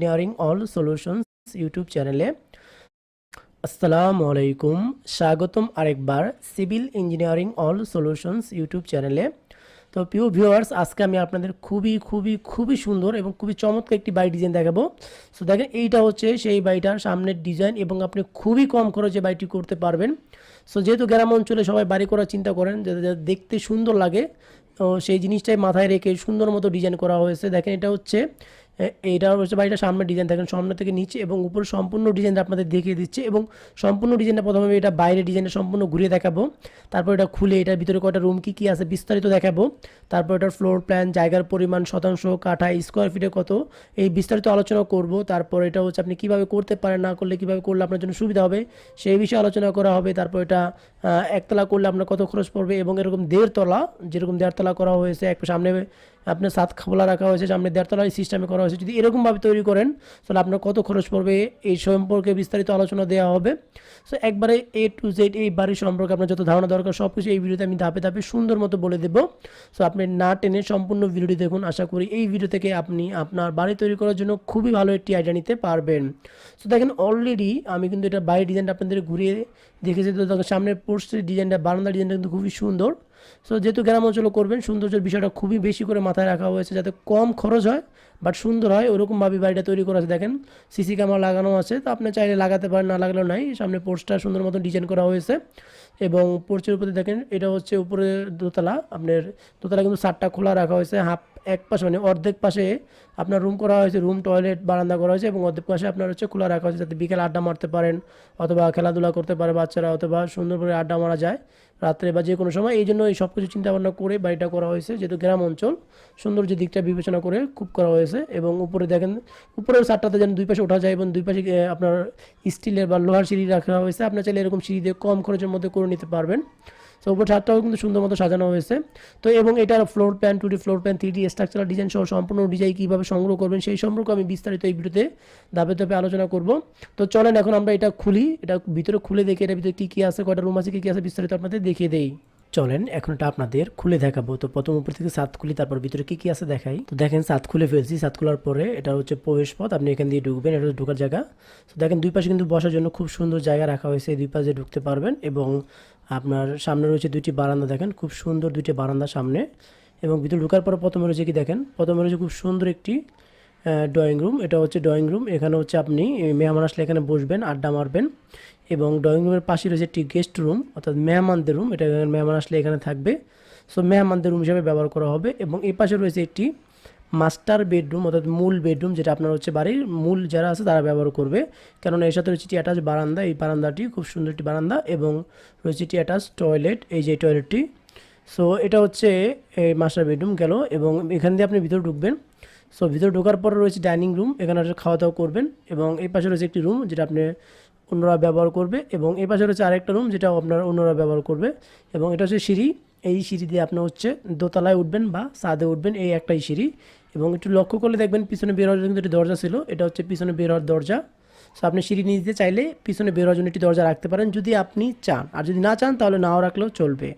Engineering all solutions YouTube চ্যানেলে আসসালামু আলাইকুম। স্বাগতম আরেকবার civil engineering all solutions YouTube চ্যানেলে। তো প্রিয় ভিউয়ার্স, আজকে আমি আপনাদের খুবই সুন্দর এবং খুবই চমৎকার একটি বাড়ি ডিজাইন দেখাবো। সো দেখেন, এইটা হচ্ছে সেই বাড়িটার সামনের ডিজাইন এবং আপনি খুবই কম খরচে বাড়িটি করতে পারবেন। সো যেহেতু গ্রাম অঞ্চলে সবাই বাড়ি করার চিন্তা করেন, যাতে দেখতে সুন্দর লাগে, তো সেই জিনিসটাই মাথায় রেখে সুন্দর মতো ডিজাইন করা হয়েছে। দেখেন, এইটা হচ্ছে বাড়িটার সামনের ডিজাইন। দেখেন, সামনে থেকে নিচে এবং উপর সম্পূর্ণ ডিজাইনটা আপনাদের দেখিয়ে দিচ্ছে এবং সম্পূর্ণ ডিজাইনটা প্রথমে এটা বাইরে ডিজাইনটা সম্পূর্ণ ঘুরিয়ে দেখাবো, তারপর এটা খুলে এটার ভিতরে কয়টা রুম কী আছে বিস্তারিত দেখাবো, তারপর এটার ফ্লোর প্ল্যান, জায়গার পরিমাণ, শতাংশ, কাঠা, স্কোয়ার ফিটে কত, এই বিস্তারিত আলোচনা করব। তারপর এটা হচ্ছে আপনি কীভাবে করতে পারেন, না করলে কীভাবে করলে আপনার জন্য সুবিধা হবে সেই বিষয়ে আলোচনা করা হবে। তারপর এটা একতলা করলে আপনার কত খরচ পড়বে এবং এরকম দেড়তলা, যেরকম দেড়তলা করা হয়েছে, একটু সামনে আপনার সাত খোলা রাখা হয়েছে, সামনে দেড়তলার সিস্টেমে করা হয়েছে, যদি এরকমভাবে তৈরি করেন তাহলে আপনার কত খরচ পড়বে এই সম্পর্কে বিস্তারিত আলোচনা দেওয়া হবে। সো একবারে A to Z এই বাড়ির সম্পর্কে আপনার যত ধারণা দরকার সব কিছু এই ভিডিওতে আমি ধাপে ধাপে সুন্দর মতো বলে দেবো। সো আপনি না টেনে সম্পূর্ণ ভিডিওটি দেখুন। আশা করি এই ভিডিও থেকে আপনি আপনার বাড়ি তৈরি করার জন্য খুবই ভালো একটি আইডিয়া নিতে পারবেন। সো দেখেন, অলরেডি আমি কিন্তু এটা বাড়ির ডিজাইনটা আপনাদের ঘুরিয়ে দেখেছি। তো দেখেন, সামনের পোস্টের ডিজাইনটা, বারান্দা ডিজাইনটা কিন্তু খুবই সুন্দর। সো যেহেতু গ্রাম অঞ্চলে করবেন, সৌন্দর্যের বিষয়টা খুবই বেশি করে মাথায় রাখা হয়েছে, যাতে কম খরচ হয় বাট সুন্দর হয়, ওরকমভাবে বাড়িটা তৈরি করা আছে। দেখেন, সিসি ক্যামেরা লাগানো আছে, তো আপনি চাইলে লাগাতে পারেন, না লাগালেও নাই। সামনে পোস্টটা সুন্দর মতো ডিজাইন করা হয়েছে এবং পোর্চের উপরে দেখেন, এটা হচ্ছে উপরে দোতলা। আপনার দোতলা কিন্তু ছাদটা খোলা রাখা হয়েছে, এক পাশে মানে অর্ধেক পাশে আপনার রুম করা হয়েছে, রুম টয়লেট বারান্দা করা হয়েছে এবং অর্ধেক পাশে আপনার হচ্ছে খোলা রাখা হয়েছে, যাতে বিকেলে আড্ডা মারতে পারেন অথবা খেলাধুলা করতে পারে বাচ্চারা, অথবা সুন্দর করে আড্ডা মারা যায় রাত্রে বা যে কোনো সময়। এই জন্য এই সব কিছু চিন্তাভাবনা করে বাড়িটা করা হয়েছে, যেহেতু গ্রাম অঞ্চল সৌন্দর্যের দিকটা বিবেচনা করে খুব করা হয়েছে। এবং উপরে দেখেন, উপরেও ছাদটাতে যেন দুই পাশে ওঠা যায় এবং দুই পাশে আপনার স্টিলের বা লোহার সিঁড়ি রাখা হয়েছে। আপনার চাইলে এরকম সিঁড়ি দিয়ে কম খরচের মধ্যে করে নিতে পারবেন। তো উপর ছাদটাও কিন্তু সুন্দর মতো সাজানো হয়েছে। তো এবং এটার floor plan, 2D floor plan, 3D structural design সহ সম্পূর্ণ ডিজাইন কীভাবে সংগ্রহ করবেন সেই সম্পর্কে আমি বিস্তারিত এই ভিডিওতে ধাপে ধাপে আলোচনা করব। তো চলেন এখন আমরা এটা খুলি, এটা ভিতরে খুলে দেখি এটার ভিতরে কী আছে, কয়টা রুম আছে, কী আছে বিস্তারিত আপনাদের দেখিয়ে দেই। চলেন এখন এটা আপনাদের খুলে দেখাবো। তো প্রথম উপর থেকে ছাদ খুলি, তারপর ভিতরে কী আছে দেখাই। তো দেখেন, ছাদ খুলে ফেলছি। ছাদ খোলার পরে এটা হচ্ছে প্রবেশ পথ, আপনি এখান দিয়ে ঢুকবেন, এটা হচ্ছে ঢোকার জায়গা। তো দেখেন, দুই পাশে কিন্তু বসার জন্য খুব সুন্দর জায়গা রাখা হয়েছে, দুই পাশে ঢুকতে পারবেন। এবং আপনার সামনে রয়েছে দুইটি বারান্দা, দেখেন খুব সুন্দর দুইটি বারান্দা সামনে। এবং ভিতরে ঢোকার পর প্রথমে রয়েছে কি দেখেন, প্রথমে রয়েছে খুব সুন্দর একটি ড্রয়িং রুম। এটা হচ্ছে ড্রয়িং রুম, এখানে হচ্ছে আপনি মেহমান আসলে এখানে বসবেন, আড্ডা মারবেন। এবং ড্রয়িং রুমের পাশে রয়েছে একটি গেস্ট রুম, অর্থাৎ মেহমানদের রুম, এটা মেহমান আসলে এখানে থাকবে। সো মেহমানদের রুম হিসাবে ব্যবহার করা হবে। এবং এই পাশে রয়েছে একটি মাস্টার বেডরুম, অর্থাৎ মূল বেডরুম, যেটা আপনার হচ্ছে বাড়ির মূল যারা আছে তারা ব্যবহার করবে, কেননা এর সাথে রয়েছে একটি অ্যাটাচ বারান্দা। এই বারান্দাটি খুব সুন্দর একটি বারান্দা এবং রয়েছে একটি অ্যাটাচ টয়লেট, এই যে টয়লেটটি। সো এটা হচ্ছে এই মাস্টার বেডরুম গেল। এবং এখান দিয়ে আপনি ভিতরে ঢুকবেন। সো ভিতরে ঢোকার পর রয়েছে ডাইনিং রুম, এখানে খাওয়া দাওয়া করবেন। এবং এই পাশে রয়েছে একটি রুম যেটা আপনি অন্যরা ব্যবহার করবে এবং এই পাশে রয়েছে আরেকটা রুম যেটাও আপনার অন্যরা ব্যবহার করবে। এবং এটা হচ্ছে সিঁড়ি, এই সিঁড়ি দিয়ে আপনি হচ্ছে দোতলায় উঠবেন বা ছাদে উঠবেন, এই একটাই সিঁড়ি। এবং একটু লক্ষ্য করলে দেখবেন পিছনে বের হওয়ার জন্য একটি দরজা ছিল, এটা হচ্ছে পিছনে বের হওয়ার দরজা। সো আপনি সিঁড়ি নিয়ে যেতে চাইলে পিছনে বের হওয়ার জন্য একটি দরজা রাখতে পারেন যদি আপনি চান, আর যদি না চান তাহলে নাও রাখলেও চলবে।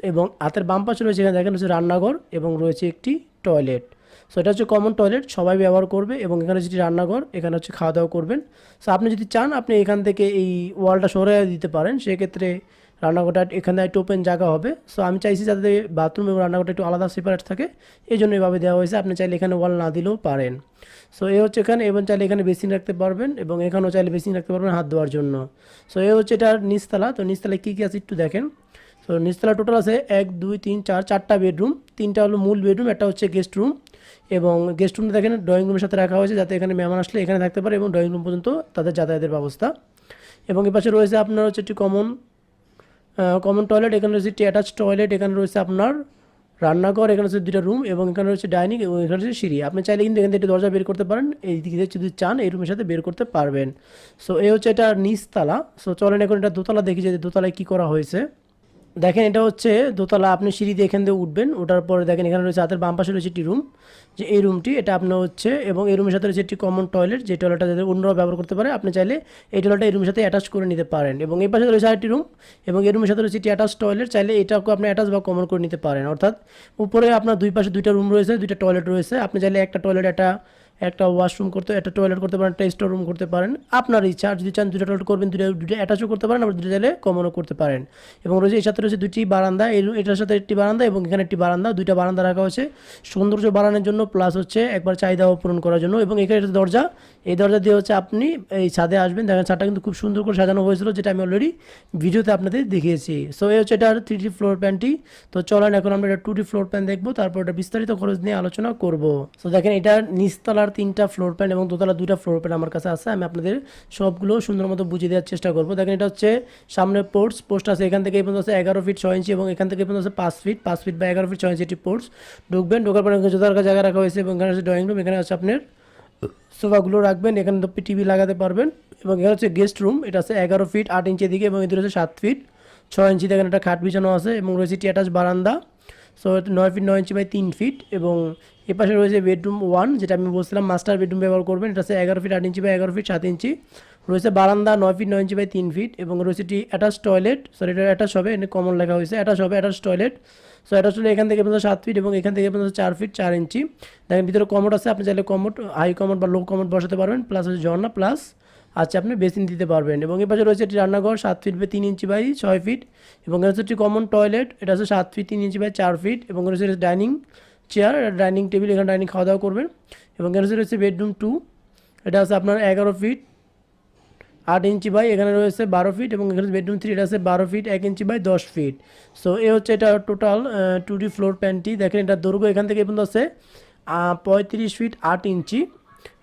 এবং হাতের বাম পাশে রয়েছে, এখানে দেখেন হচ্ছে রান্নাঘর এবং রয়েছে একটি টয়লেট। সো এটা হচ্ছে কমন টয়লেট, সবাই ব্যবহার করবে। এবং এখানে যেটি রান্নাঘর, এখানে হচ্ছে খাওয়া দাওয়া করবেন। সো আপনি যদি চান আপনি এখান থেকে এই ওয়ালটা সরে দিতে পারেন, সেক্ষেত্রে রান্নাঘরটা এখানে একটু ওপেন জায়গা হবে। সো আমি চাইছি যাতে বাথরুম এবং রান্নাঘরটা একটু আলাদা সেপারেট থাকে, এই জন্য এভাবে দেওয়া হয়েছে। আপনি চাইলে এখানে ওয়াল না দিলেও পারেন। সো এ হচ্ছে এখানে, এবং চাইলে এখানে বেসিন রাখতে পারবেন এবং এখানেও চাইলে বেসিন রাখতে পারবেন হাত ধোয়ার জন্য। সো এ হচ্ছে এটার নিচতলা। তো নিচতলায় কী কী আছে একটু দেখেন। সো নিচতলা টোটাল আছে 1 2 3 4 চারটা বেডরুম, তিনটা হলো মূল বেডরুম, একটা হচ্ছে গেস্ট রুম। এবং গেস্ট রুমটা দেখেন ড্রয়িং রুমের সাথে রাখা হয়েছে, যাতে এখানে মেহমান আসলে এখানে থাকতে পারে এবং ড্রয়িং রুম পর্যন্ত তাদের যাতায়াতের ব্যবস্থা। এবং এর পাশে রয়েছে আপনার হচ্ছে একটি কমন টয়লেট, এখানে রয়েছে একটি অ্যাটাচ টয়লেট, এখানে রয়েছে আপনার রান্নাঘর, এখানে হচ্ছে দুটো রুম এবং এখানে রয়েছে ডাইনিং এবং এখানে রয়েছে সিঁড়ি। আপনি চাইলে কিন্তু এখান থেকে দরজা বের করতে পারেন, এই দিকে যদি চান এই রুমের সাথে বের করতে পারবেন। সো এই হচ্ছে এটা নিচতলা। সো চলেন এখন এটা দোতলা দেখি যে দোতলায় কী করা হয়েছে। দেখেন, এটা হচ্ছে দোতলা, আপনি সিঁড়ি দিয়ে এখান দিয়ে উঠবেন। ওঠার পরে দেখেন এখানে রয়েছে হাতের বাম পাশে রয়েছে একটি রুম, যে এই রুমটি এটা আপনার হচ্ছে, এবং এই রুমের সাথে রয়েছে একটি কমন টয়লেট, যে টয়লেটটা যাদের অন্যরাও ব্যবহার করতে পারে। আপনি চাইলে এই টয়লেটটা এই রুমের সাথে অ্যাটাচ করে নিতে পারেন। এবং এই পাশে রয়েছে আরেকটি রুম এবং এই রুমের সাথে রয়েছে একটি অ্যাটাচ টয়লেট, চাইলে এটাকে আপনি অ্যাটাচ বা কমন করে নিতে পারেন। অর্থাৎ উপরে আপনার দুই পাশে দুইটা রুম রয়েছে, দুইটা টয়লেট রয়েছে। আপনি চাইলে একটা টয়লেট একটা একটা ওয়াশরুম করতে, একটা টয়লেট করতে পারেন, একটা স্টোর রুম করতে পারেন, আপনার ইচ্ছা। আর যদি চান দুটো টয়লেট করবেন, দুটো অ্যাটাচও করতে পারেন, আবার দুটো চাইলে কমনও করতে পারেন। এবং রয়েছে এর সাথে রয়েছে দুটি বারান্দা, এটার সাথে একটি বারান্দা এবং এখানে একটি বারান্দা, দুইটা বারান্দা রাখা হয়েছে সৌন্দর্য বাড়ানোর জন্য, প্লাস হচ্ছে একবার চাহিদা পূরণ করার জন্য। এবং এখানে একটা দরজা, এই দরজা দিয়ে হচ্ছে আপনি এই ছাদে আসবেন। দেখেন ছাদটা কিন্তু খুব সুন্দর করে সাজানো হয়েছিল, যেটা আমি অলরেডি ভিডিওতে আপনাদের দেখিয়েছি। সো এই হচ্ছে এটার 3D ফ্লোর প্ল্যানটি। তো চলেন এখন আমরা এটা 2D ফ্লোর প্ল্যান দেখবো, তারপর এটা বিস্তারিত খরচ নিয়ে আলোচনা করব। সো দেখেন এটা নিচতলার 3টা ফ্লোর প্ল্যান এবং দোতলা 2টা ফ্লোর প্ল্যান আমার কাছে আছে। আমি আপনাদের সবগুলো সুন্দর মতো বুঝিয়ে দেওয়ার চেষ্টা করবো। দেখেন এটা হচ্ছে সামনে পোস্ট আছে, এখান থেকে এই পর্যন্ত আছে 11 ফিট 6 ইঞ্চি এবং এখান থেকে এই পর্যন্ত আছে 5 ফিট বা 11 ফিট 6 ইঞ্চি এটি পোর্টস। ঢোকার পরে জুতার জায়গা রাখা হয়েছে এবং এখানে আছে ড্রয়িং রুম, এখানে আছে আপনার সোফাগুলো রাখবেন, এখানে তো টিভি লাগাতে পারবেন। এবং এখানে হচ্ছে গেস্ট রুম, এটা আছে 11 ফিট 8 ইঞ্চি দিকে এবং এদের হচ্ছে 7 ফিট 6 ইঞ্চি। দেখেন একটা খাট বিছানো আছে এবং রয়েছে এটি অ্যাটাচ বারান্দা। So 9 feet 9 inch by 3 feet. এবং এ পাশে রয়েছে বেডরুম 1, যেটা আমি বলছিলাম মাস্টার বেডরুম ব্যবহার করবেন। এটা আছে 11 ফিট 8 ইঞ্চি বাই 11 ফিট 7 ইঞ্চি। রয়েছে বারান্দা 9 ফিট 9 ইঞ্চি বাই 3 ফিট এবং রয়েছে এটি অ্যাটাচ টয়লেট। সরি এটা অ্যাটাচ হবে, এখানে কমন লেখা হয়েছে অ্যাটাচ হবে, attach toilet. So attach toilet এখান থেকে পর্যন্ত 7 ফিট এবং এখান থেকে পর্যন্ত 4 ফিট 4 ইঞ্চি। দেখেন ভিতরে কমোড আছে, আপনি চাইলে কমোড হাই কমোড বা লো কমোড বসাতে পারবেন, প্লাস হচ্ছে ঝর্ণা, প্লাস আচ্ছা আপনি বেসিন দিতে পারবেন। এবং এর পাশে রয়েছে একটি রান্নাঘর 7 feet by 3 inch by 6 feet এবং এর হচ্ছে একটি কমন টয়লেট, এটা হচ্ছে 7 ফিট 3 ইঞ্চি বাই 4 ফিট এবং রয়েছে ডাইনিং চেয়ার, ডাইনিং টেবিল, এখানে ডাইনিং খাওয়া দাওয়া করবেন। এবং এর রয়েছে বেডরুম 2, এটা আছে আপনার 11 ফিট 8 ইঞ্চি বাই এখানে রয়েছে 12 ফিট এবং এখানে বেডরুম 3, এটা আছে 12 feet 1 inch by 10 feet. So এ হচ্ছে এটা টোটাল 2D ফ্লোর প্ল্যানটি। দেখেন এটা দৈর্ঘ্য এখান থেকে পর্যন্ত আছে 35 ফিট 8 ইঞ্চি,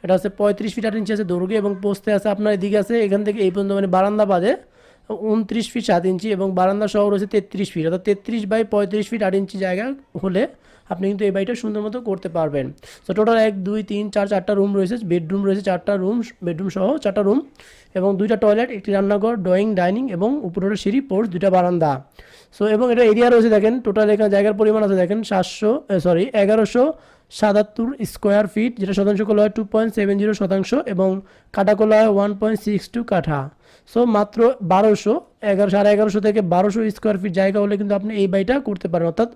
এটা আছে 35 ফিট 8 ইঞ্চি আছে দৈর্ঘ্য এবং পোস্তে আছে আপনার এদিকে আছে এখান থেকে এই পর্যন্ত মানে বারান্দা বাদে 29 ফিট 7 ইঞ্চি এবং বারান্দা সহ রয়েছে 33 ফিট, অর্থাৎ 33 বাই 35 ফিট 8 ইঞ্চি জায়গা হলে আপনি কিন্তু এই বাড়িটা সুন্দর মতো করতে পারবেন। সো টোটাল 1 2 3 4 4টা রুম রয়েছে, বেডরুম রয়েছে 4টা রুম, বেডরুম সহ 4টা রুম এবং 2টা টয়লেট, একটি রান্নাঘর, ড্রয়িং, ডাইনিং এবং উপরে সিঁড়ি, পোর্চ, 2টা বারান্দা। সো এবং এটা এরিয়া রয়েছে দেখেন টোটাল এখানে জায়গার পরিমাণ আছে দেখেন 1177 স্কোয়ার ফিট, যেটা শতাংশ কলা হয় 2.70 শতাংশ এবং কাঠা কলা হয় 1.62 কাঠা। সো মাত্র 1100 থেকে 1200 স্কোয়ার ফিট জায়গা হলে কিন্তু আপনি এই বাড়িটা করতে পারেন, অর্থাৎ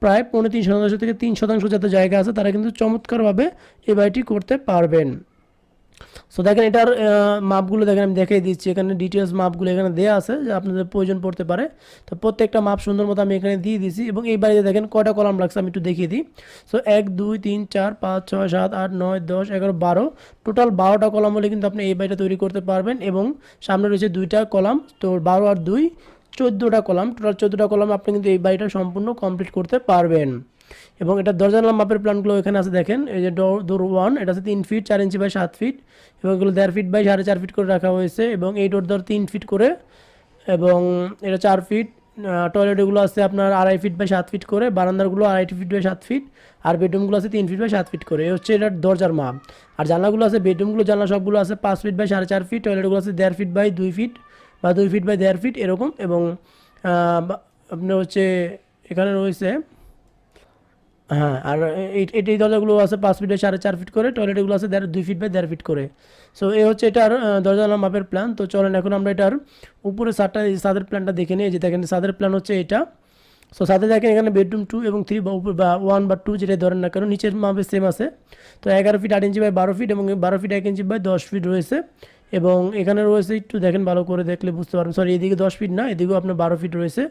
প্রায় 3.5 শতাংশ থেকে 3 শতাংশ যাতে জায়গা আছে তারা কিন্তু চমৎকারভাবে এই বাড়িটি করতে পারবেন। সো দেখেন এটার মাপগুলো দেখেন আমি দেখিয়ে দিচ্ছি, এখানে ডিটেলস মাপগুলো এখানে দেওয়া আছে যে আপনাদের প্রয়োজন পড়তে পারে। তো প্রত্যেকটা মাপ সুন্দর মতো আমি এখানে দিয়ে দিয়েছি এবং এই বাড়িতে দেখেন কয়টা কলাম লাগছে আমি একটু দেখিয়ে দিই। সো 1 2 3 4 5 6 7 8 9 10 11 12 টোটাল 12টা কলাম হলে কিন্তু আপনি এই বাড়িটা তৈরি করতে পারবেন। এবং সামনে রয়েছে 2টা কলাম, তো 12 আর 2 14টা কলাম, টোটাল 14টা কলাম আপনি কিন্তু এই বাড়িটা সম্পূর্ণ কমপ্লিট করতে পারবেন। এবং এটা দরজা জানলা মাপের প্ল্যানগুলো এখানে আছে দেখেন, এই যে ডোর 1 এটা আছে 3 ফিট 4 ইঞ্চি বাই 7 ফিট এবং এগুলো 1.5 ফিট বাই 4.5 ফিট করে রাখা হয়েছে এবং এই ডোর 3 ফিট করে এবং এটা 4 ফিট। টয়লেট এগুলো আছে আপনার 2.5 ফিট বাই 7 ফিট করে, বারান্দারগুলো 2.5 ফিট বাই 7 ফিট আর বেডরুমগুলো আছে 3 ফিট বাই 7 ফিট করে। এই হচ্ছে এটার দরজার মাপ। আর জানলাগুলো আছে, বেডরুমগুলো জানলা সবগুলো আছে 5 ফিট বাই 4.5 ফিট, টয়লেটগুলো আছে 1.5 ফিট বাই 2 ফিট বা 2 ফিট বাই 1.5 ফিট এরকম। এবং আপনার হচ্ছে এখানে রয়েছে হ্যাঁ, আর এই দরজাগুলো আছে 5 ফিট বাই 4.5 ফিট করে, টয়লেটগুলো আছে 2 ফিট বাই 1.5 ফিট করে। সো এই হচ্ছে এটার দরজা জানলা মাপের প্ল্যান। তো চলেন এখন আমরা এটার উপরে ছাদের প্ল্যানটা দেখে নিই। যে দেখেন ছাদের প্ল্যান হচ্ছে এটা। সো সাথে দেখেন এখানে বেডরুম 2 এবং 3 বা 1 বা 2 যেটাই ধরেন না, কারণ নিচের মাপে সেম আছে। তো 11 ফিট 8 ইঞ্চি বাই 12 ফিট এবং 12 ফিট 1 ইঞ্চি বাই 10 ফিট রয়েছে। এবং এখানে রয়েছে একটু দেখেন ভালো করে দেখলে বুঝতে পারবেন, সরি এদিকে 10 ফিট না, এদিকেও আপনার 12 ফিট রয়েছে।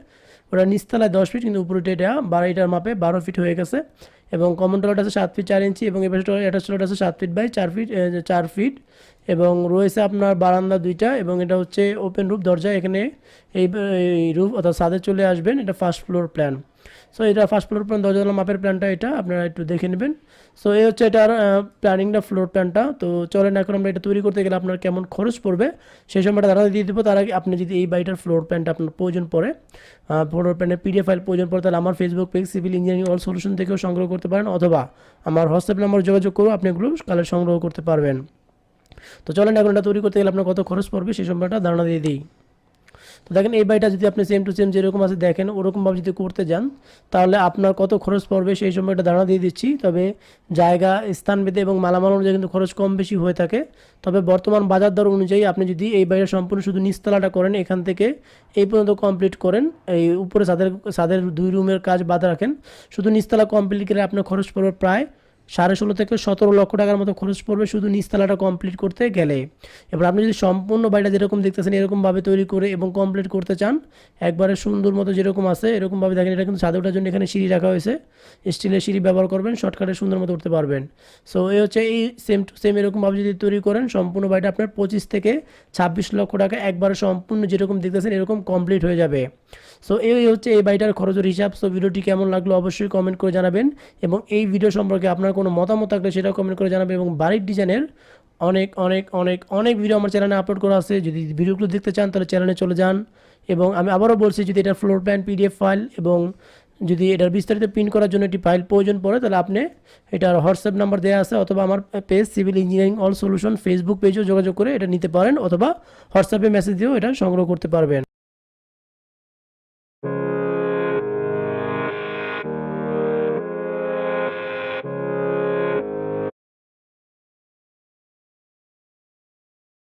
ওটা নিচতলায় 10 ফিট কিন্তু উপরে এটা 12টার মাপে 12 ফিট হয়ে গেছে। এবং কমন টয়লেট আছে 7 ফিট 4 ইঞ্চি এবং এপাশে অ্যাটাচ টয়লেট আছে 7 ফিট বাই 4 ফিট এবং রয়েছে আপনার বারান্দা 2টা এবং এটা হচ্ছে ওপেন রুফ দরজা। এখানে এই রুফ অর্থাৎ ছাদে চলে আসবেন, এটা ফার্স্ট ফ্লোর প্ল্যান। সো এটা ফার্স্ট ফ্লোর প্ল্যান দরজা মাপের প্ল্যানটা এটা আপনারা একটু দেখে নেবেন। সো এই হচ্ছে এটার প্ল্যানিংটা ফ্লোর প্ল্যানটা। তো চলেন এখন আমরা এটা তৈরি করতে গেলে আপনার কেমন খরচ পড়বে সেই সময়টা ধারণা দিয়ে দেবো। তার আগে আপনি যদি এই বাড়িটার ফ্লোর প্ল্যানটা আপনার প্রয়োজন পড়ে, ফ্লোর প্ল্যানের পিডিএফ ফাইল প্রয়োজন পড়ে, তাহলে আমার Facebook page civil engineering all solution থেকেও সংগ্রহ করতে পারেন অথবা আমার হোয়াটসঅ্যাপ নাম্বার যোগাযোগ করে আপনি এগুলো কালের সংগ্রহ করতে পারবেন। তো চলেন এখন এটা তৈরি করতে গেলে আপনার কত খরচ পড়বে সেই সময়টা ধারণা দিয়ে দিই। তো দেখেন এই বাড়িটা যদি আপনি সেম টু সেম যেরকম আছে দেখেন ওরকমভাবে যদি করতে যান তাহলে আপনার কত খরচ পড়বে সেই সময়টা ধারণা দিয়ে দিচ্ছি। তবে জায়গা স্থানভেদে এবং মালামাল অনুযায়ী কিন্তু খরচ কম বেশি হয়ে থাকে। তবে বর্তমান বাজার দর অনুযায়ী আপনি যদি এই বাড়িটা সম্পূর্ণ শুধু নিচতলাটা করেন, এখান থেকে এই পর্যন্ত কমপ্লিট করেন, এই উপরে ছাদের 2 রুমের কাজ বাদ রাখেন, শুধু নিচতলা কমপ্লিট করে আপনার খরচ পড়বে প্রায় 16.5 থেকে 17 লক্ষ টাকার মতো খরচ পড়বে শুধু নিচতলাটা কমপ্লিট করতে গেলে। এবার আপনি যদি সম্পূর্ণ বাড়িটা যেরকম দেখতেছেন এরকমভাবে তৈরি করে এবং কমপ্লিট করতে চান, একবারে সুন্দর মতো যেরকম আছে এরকমভাবে দেখেন, এটা কিন্তু ছাদে ওঠার জন্য এখানে সিঁড়ি রাখা হয়েছে, স্টিলের সিঁড়ি ব্যবহার করবেন, শর্টকাটে সুন্দর মতো উঠতে পারবেন। সো এই হচ্ছে এই সেম টু সেম এরকমভাবে যদি তৈরি করেন সম্পূর্ণ বাড়িটা আপনার 25 থেকে 26 লক্ষ টাকা একবারে সম্পূর্ণ যেরকম দেখতেছেন এরকম কমপ্লিট হয়ে যাবে। সো এই হচ্ছে এই বাড়িটার খরচের হিসাব। সো ভিডিওটি কেমন লাগলো অবশ্যই কমেন্ট করে জানাবেন, এবং এই ভিডিও সম্পর্কে আপনার কোনো মতামত থাকলে সেটাও কমেন্ট করে জানাবেন। এবং বাড়ির ডিজাইনের অনেক অনেক অনেক অনেক ভিডিও আমার চ্যানেলে আপলোড করা আছে, যদি ভিডিওগুলো দেখতে চান তাহলে চ্যানেলে চলে যান। এবং আমি আবারও বলছি, যদি এটা ফ্লোর প্ল্যান পিডিএফ ফাইল এবং যদি এটার বিস্তারিত প্রিন্ট করার জন্য একটি ফাইল প্রয়োজন পড়ে তাহলে আপনি এটার হোয়াটসঅ্যাপ নাম্বার দেওয়া আছে, অথবা আমার page civil engineering all solution Facebook পেজেও যোগাযোগ করে এটা নিতে পারেন, অথবা হোয়াটসঅ্যাপে মেসেজ দিয়েও এটা সংগ্রহ করতে পারবেন।